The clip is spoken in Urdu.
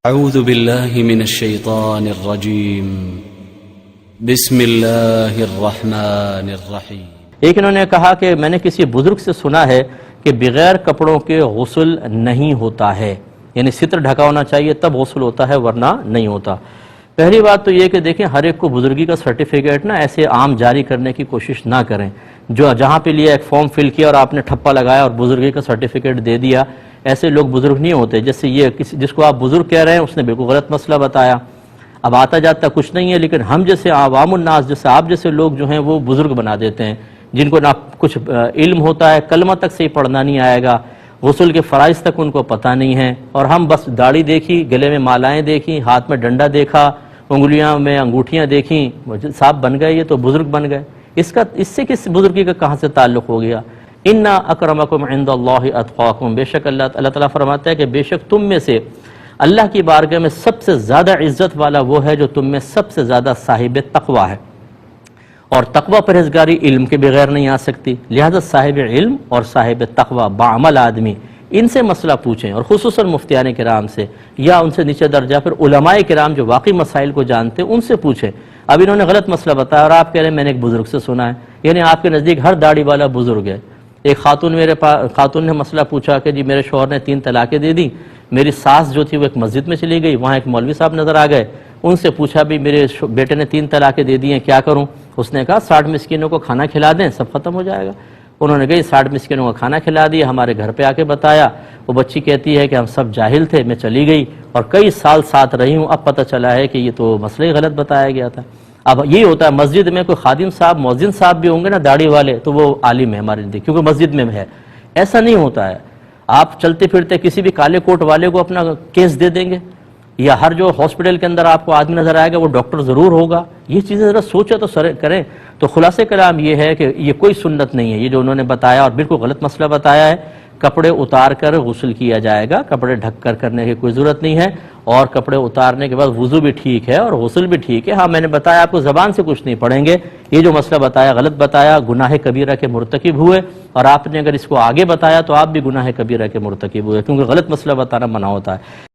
اعوذ باللہ من الشیطان الرجیم بسم اللہ الرحمن الرحیم۔ ایک انہوں نے کہا کہ میں نے کسی بزرگ سے سنا ہے کہ بغیر کپڑوں کے غسل نہیں ہوتا ہے، یعنی ستر ڈھکا ہونا چاہیے تب غسل ہوتا ہے ورنہ نہیں ہوتا۔ پہلی بات تو یہ کہ دیکھیں ہر ایک کو بزرگی کا سرٹیفکیٹ نا ایسے عام جاری کرنے کی کوشش نہ کریں، جو جہاں پہ لیا ایک فارم فل کیا اور آپ نے ٹھپا لگایا اور بزرگی کا سرٹیفکیٹ دے دیا، ایسے لوگ بزرگ نہیں ہوتے۔ جیسے یہ جس کو آپ بزرگ کہہ رہے ہیں اس نے بالکل غلط مسئلہ بتایا، اب آتا جاتا کچھ نہیں ہے، لیکن ہم جیسے عوام الناس جیسے آپ جیسے لوگ جو ہیں وہ بزرگ بنا دیتے ہیں، جن کو نہ کچھ علم ہوتا ہے، کلمہ تک سے ہی پڑھنا نہیں آئے گا، غسل کے فرائض تک ان کو پتہ نہیں ہے، اور ہم بس داڑھی دیکھی، گلے میں مالائیں دیکھی، ہاتھ میں ڈنڈا دیکھا، انگلیاں میں انگوٹھیاں دیکھیں، صاحب بن گئے، یہ تو بزرگ بن گئے۔ اس سے کس بزرگی کا کہاں سے تعلق ہو گیا؟ اِنَّا أَكْرَمَكُمْ عِنْدَ اللَّهِ أَتْقَاكُمْ، بے شک اللہ تعالیٰ فرماتا ہے کہ بے شک تم میں سے اللہ کی بارگاہ میں سب سے زیادہ عزت والا وہ ہے جو تم میں سب سے زیادہ صاحب تقوی ہے، اور تقوی پرہیزگاری علم کے بغیر نہیں آ سکتی، لہذا صاحب علم اور صاحب تقوی باعمل آدمی ان سے مسئلہ پوچھیں، اور خصوصاً مفتیان کرام سے یا ان سے نیچے درجہ پھر علماء کرام جو واقعی مسائل کو جانتے ہیں ان سے پوچھیں۔ اب انہوں نے غلط مسئلہ بتایا اور آپ کہہ رہے ہیں میں نے ایک بزرگ سے سنا ہے، یعنی آپ کے نزدیک ہر داڑھی والا بزرگ ہے۔ ایک خاتون نے مسئلہ پوچھا کہ جی میرے شوہر نے 3 طلاقیں دے دی، میری ساس جو تھی وہ ایک مسجد میں چلی گئی، وہاں ایک مولوی صاحب نظر آ گئے، ان سے پوچھا بھی میرے بیٹے نے 3 طلاقیں دے دی ہیں کیا کروں؟ اس نے کہا 60 مسکینوں کو کھانا کھلا دیں سب ختم ہو جائے گا۔ انہوں نے کہا 60 مسکینوں کو کھانا کھلا دیا، ہمارے گھر پہ آ کے بتایا، وہ بچی کہتی ہے کہ ہم سب جاہل تھے، میں چلی گئی اور کئی سال ساتھ رہی ہوں، اب پتہ چلا ہے کہ یہ تو مسئلہ ہی غلط بتایا گیا تھا۔ اب یہی ہوتا ہے مسجد میں کوئی خادم صاحب مؤذن صاحب بھی ہوں گے نا داڑھی والے تو وہ عالم ہے ہمارے نزدیک، کیونکہ مسجد میں ہے۔ ایسا نہیں ہوتا ہے، آپ چلتے پھرتے کسی بھی کالے کوٹ والے کو اپنا کیس دے دیں گے، یا ہر جو ہاسپٹل کے اندر آپ کو آدمی نظر آئے گا وہ ڈاکٹر ضرور ہوگا؟ یہ چیزیں ذرا سوچا تو کریں۔ تو خلاصہ کلام یہ ہے کہ یہ کوئی سنت نہیں ہے، یہ جو انہوں نے بتایا اور بالکل غلط مسئلہ بتایا ہے۔ کپڑے اتار کر غسل کیا جائے گا، کپڑے ڈھک کر کرنے کی کوئی ضرورت نہیں ہے، اور کپڑے اتارنے کے بعد وضو بھی ٹھیک ہے اور غسل بھی ٹھیک ہے۔ ہاں میں نے بتایا آپ کو زبان سے کچھ نہیں پڑھیں گے، یہ جو مسئلہ بتایا غلط بتایا، گناہ کبیرہ کے مرتکب ہوئے، اور آپ نے اگر اس کو آگے بتایا تو آپ بھی گناہ کبیرہ کے مرتکب ہوئے، کیونکہ غلط مسئلہ بتانا منع ہوتا ہے۔